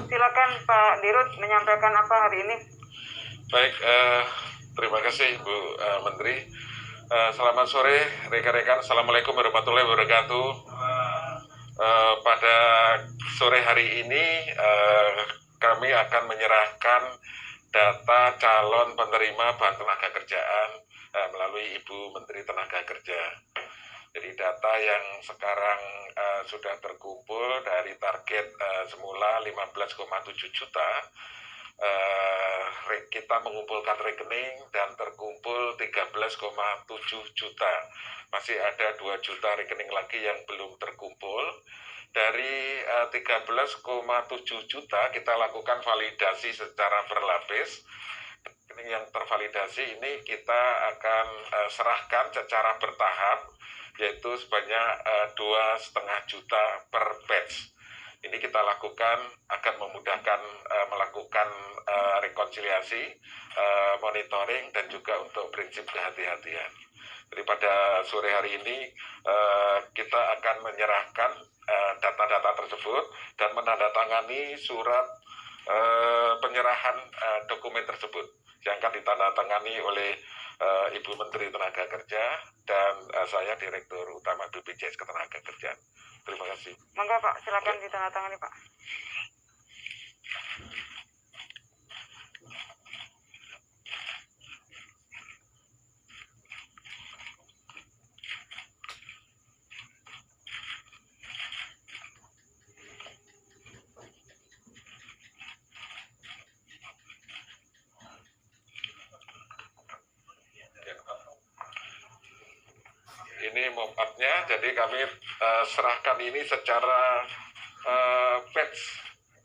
Silakan Pak Dirut menyampaikan apa hari ini. Baik, terima kasih Bu Menteri. Selamat sore rekan-rekan. Assalamualaikum warahmatullahi wabarakatuh. Pada sore hari ini kami akan menyerahkan data calon penerima bantuan tenaga kerjaan melalui Ibu Menteri Tenaga Kerja. Jadi data yang sekarang sudah terkumpul dari target semula 15,7 juta, kita mengumpulkan rekening dan terkumpul 13,7 juta. Masih ada 2 juta rekening lagi yang belum terkumpul. Dari 13,7 juta kita lakukan validasi secara berlapis. Rekening yang tervalidasi ini kita akan serahkan secara bertahap, yaitu sebanyak 2,5 juta per batch. Ini kita lakukan akan memudahkan melakukan rekonsiliasi, monitoring, dan juga untuk prinsip kehati-hatian. Jadi pada sore hari ini kita akan menyerahkan data-data tersebut dan menandatangani surat penyerahan dokumen tersebut yang akan ditandatangani oleh Ibu Menteri Tenaga Kerja dan saya Direktur Utama BPJS Ketenagakerjaan. Terima kasih. Monggo Pak, silakan ditandatangani Pak. Ini mop-up-nya, jadi kami serahkan ini secara batch.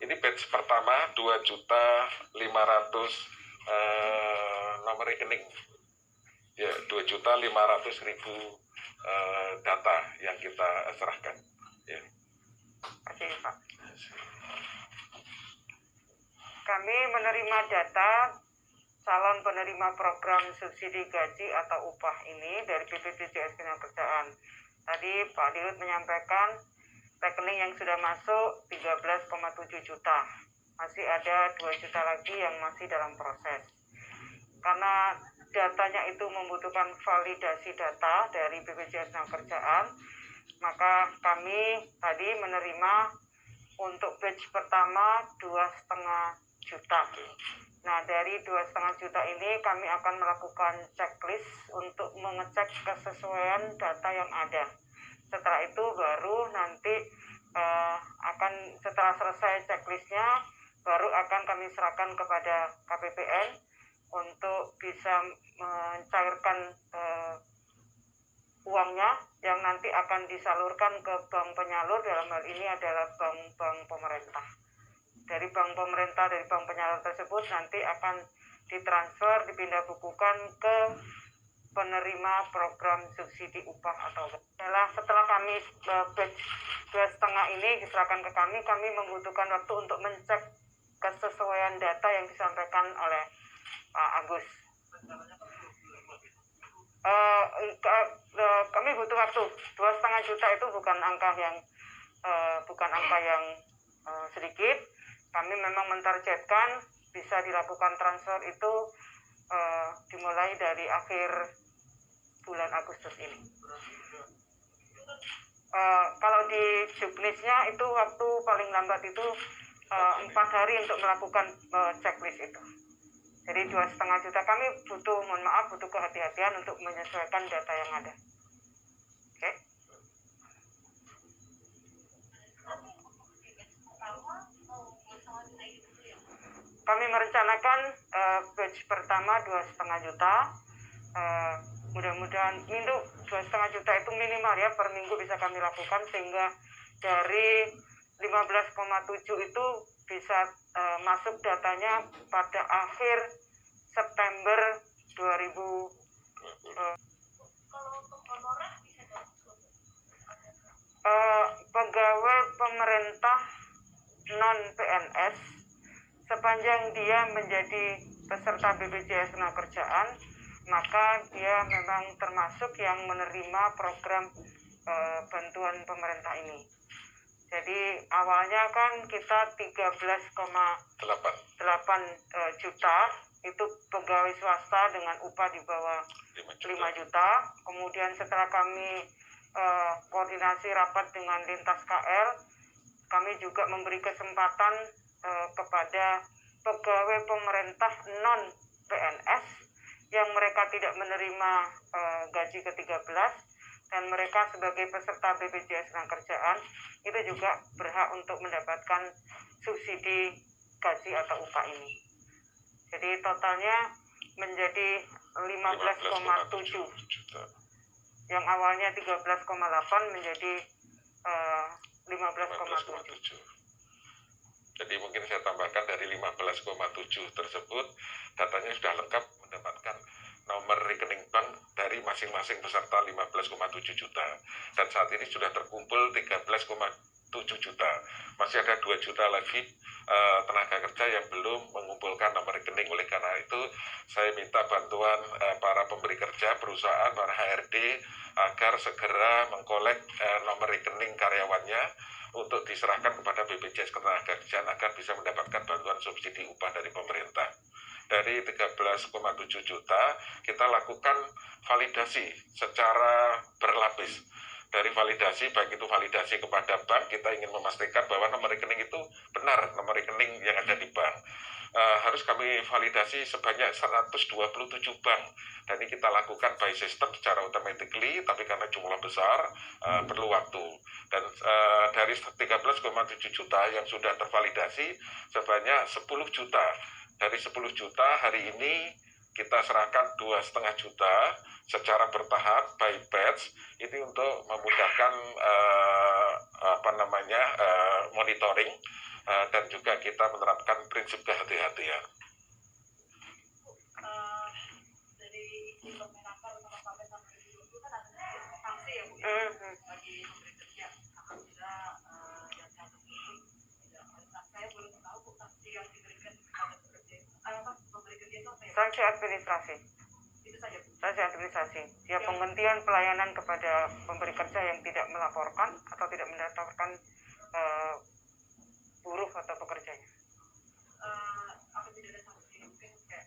Ini batch pertama 2.500.000 nomor rekening. Ya, 2.500.000 data yang kita serahkan. Ya. Terima kasih Pak. Kami menerima data calon penerima program subsidi gaji atau upah ini dari BPJS Ketenagakerjaan. Tadi Pak Dirut menyampaikan rekening yang sudah masuk 13,7 juta. Masih ada 2 juta lagi yang masih dalam proses. Karena datanya itu membutuhkan validasi data dari BPJS Ketenagakerjaan, maka kami tadi menerima untuk batch pertama 2,5 juta. Nah, dari 2,5 juta ini kami akan melakukan checklist untuk mengecek kesesuaian data yang ada. Setelah itu baru nanti setelah selesai checklistnya, baru akan kami serahkan kepada KPPN untuk bisa mencairkan uangnya yang nanti akan disalurkan ke bank penyalur. Dalam hal ini adalah bank-bank pemerintah. Dari bank pemerintah, dari bank penyalur tersebut nanti akan ditransfer, dipindah bukukan ke penerima program subsidi upah atau setelah kami batch 2,5 ini diserahkan ke kami membutuhkan waktu untuk mencek kesesuaian data yang disampaikan oleh Pak Agus. Kami butuh waktu. 2,5 juta itu bukan angka yang sedikit. Kami memang mentargetkan bisa dilakukan transfer itu dimulai dari akhir bulan Agustus ini. Kalau di juknisnya itu waktu paling lambat itu 4 hari untuk melakukan checklist itu. Jadi 2,5 juta kami butuh kehati-hatian untuk menyesuaikan data yang ada. Oke. Kami merencanakan batch pertama 2,5 juta. Mudah-mudahan 2,5 juta itu minimal ya, per minggu bisa kami lakukan, sehingga dari 15,7 itu bisa masuk datanya pada akhir September 2000. Pegawai pemerintah non PNS sepanjang dia menjadi peserta BPJS Ketenagakerjaan maka dia memang termasuk yang menerima program bantuan pemerintah ini. Jadi awalnya kan kita 13,8 juta itu pegawai swasta dengan upah di bawah 5 juta. Kemudian setelah kami koordinasi rapat dengan lintas KL, kami juga memberi kesempatan kepada pegawai pemerintah non PNS yang mereka tidak menerima gaji ke-13 dan mereka sebagai peserta BPJS Ketenagakerjaan itu juga berhak untuk mendapatkan subsidi gaji atau upah ini. Jadi totalnya menjadi 15,7 juta. Yang awalnya 13,8 menjadi 15,7. Jadi mungkin saya tambahkan dari 15,7 tersebut datanya sudah lengkap mendapatkan nomor rekening bank dari masing-masing peserta 15,7 juta dan saat ini sudah terkumpul 13,7 juta. Masih ada 2 juta lagi tenaga kerja yang belum mengumpulkan nomor rekening. Oleh karena itu saya minta bantuan para pemberi kerja, perusahaan, para HRD agar segera mengkolek nomor rekening karyawannya untuk diserahkan kepada BPJS Ketenagakerjaan agar bisa mendapatkan bantuan subsidi upah dari pemerintah. Dari 13,7 juta kita lakukan validasi secara berlapis. Dari validasi, baik itu validasi kepada bank, kita ingin memastikan bahwa nomor rekening itu benar nomor rekening yang ada di bank. Harus kami validasi sebanyak 127 bank dan ini kita lakukan by system secara automatically, tapi karena jumlah besar perlu waktu. Dan dari 13,7 juta yang sudah tervalidasi sebanyak 10 juta. Dari 10 juta hari ini kita serahkan 2,5 juta secara bertahap by batch ini untuk memudahkan monitoring dan juga kita menerapkan prinsip kehati-hatian. Dari isi Permenaker nomor 4 tahun 2020 kan ada sanksi ya Bu bagi pemberi kerja apabila yang satu tidak. Saya belum tahu Bu sanksi yang diberikan kepada pemberi kerja itu apa ya? Sanksi administrasi. Itu saja Bu. Sanksi administrasi. Ya, penghentian pelayanan kepada pemberi kerja yang tidak melaporkan atau tidak mendaftarkan buruh atau pekerjanya. Apa tidak ada sanksi mungkin kayak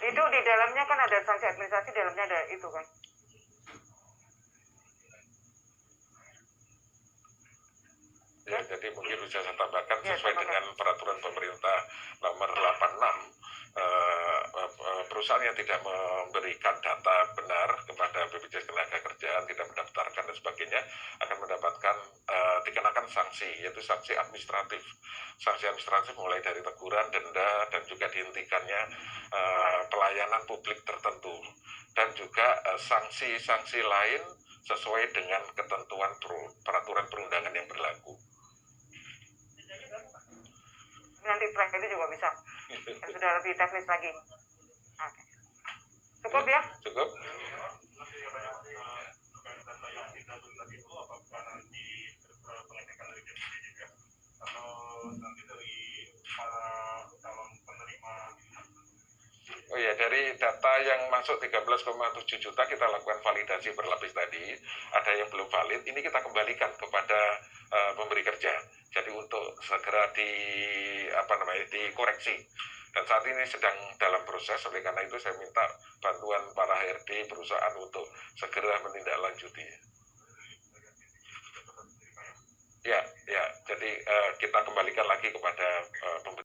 itu di dalamnya kan ada sanksi administrasi, di dalamnya ada itu kan. Ya, jadi mungkin bisa saya tambahkan sesuai dengan peraturan pemerintah nomor 86 perusahaan yang tidak memberikan data benar kepada BPJS Ketenagakerjaan, tidak mendaftarkan dan sebagainya akan mendapatkan dikenakan sanksi, yaitu sanksi administratif. Sanksi administratif mulai dari teguran, denda, dan juga dihentikannya pelayanan publik tertentu, dan juga sanksi-sanksi lain sesuai dengan ketentuan peraturan perundangan yang berlaku. Nanti track itu juga bisa. Yang sudah lebih teknis lagi. Oke. Cukup ya? Cukup. Oh ya, dari data yang masuk 13,7 juta kita lakukan validasi berlapis tadi, ada yang belum valid, ini kita kembalikan kepada pemberi kerja. Jadi untuk segera dikoreksi. Dan saat ini sedang dalam proses, oleh karena itu saya minta bantuan para HRD perusahaan untuk segera menindaklanjuti. Ya, jadi kita kembalikan lagi kepada pemberi.